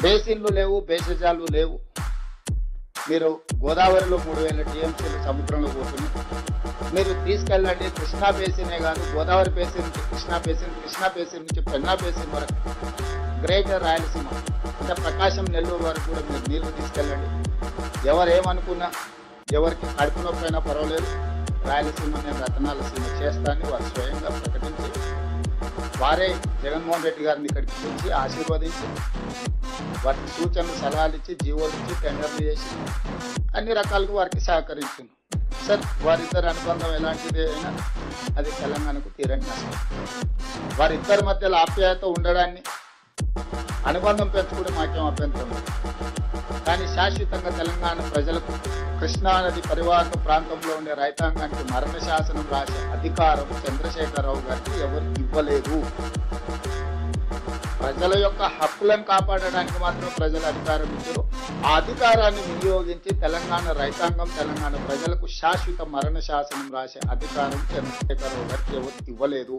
బేసిన్లు లేవు, బేసిజాలు లేవు. మీరు గోదావరిలో 3000 టీఎంసీలు సముద్రంలో పోతుంది. మీరు తీసుకెళ్ళండి కృష్ణా బేసినే కాదు, గోదావరి బేసిన్ నుంచి కృష్ణా బేసిన్, కృష్ణా బేసిన్ నుంచి పెన్నా బేసిన్ వరకు, గ్రేటర్ రాయలసీమ అంటే ప్రకాశం, నెల్లూరు వరకు కూడా మీరు నీళ్లు తీసుకెళ్ళండి. ఎవరేమనుకున్నా, ఎవరికి కడుపు నొప్పి అయినా పర్వాలేదు, రాయలసీమ నేను రతనాల సీమ చేస్తానని వారు స్వయంగా ప్రకటించి, వారే జగన్మోహన్ రెడ్డి గారిని ఇక్కడికి పిలిచి ఆశీర్వదించి, వారికి సూచనలు సలహాలు ఇచ్చి, జీవోలు ఇచ్చి, టెండర్లు చేసి అన్ని రకాలుగా వారికి సహకరించింది. సార్, వారిద్దరి అనుబంధం ఎలాంటిది అయినా అది తెలంగాణకు తీరని నష్టం. వారిద్దరి మధ్యలో ఆప్యాయత ఉండడాన్ని, అనుబంధం పెంచుకుంటే మాకేం అభ్యంతరం లేదు. కానీ శాశ్వతంగా తెలంగాణ ప్రజలకు కృష్ణా నది పరివాహక ప్రాంతంలో ఉండే రైతాంగానికి మరణ శాసనం రాసే అధికారం చంద్రశేఖరరావు గారికి ఎవరికి ఇవ్వలేదు. ప్రజల యొక్క హక్కులను కాపాడడానికి మాత్రం ప్రజలు అధికారం ఇచ్చారు. ఆ అధికారాన్ని వినియోగించి తెలంగాణ రైతాంగం, తెలంగాణ ప్రజలకు శాశ్వత మరణ శాసనం రాసే అధికారం చంద్రశేఖరరావు గారికి ఎవరికి ఇవ్వలేదు.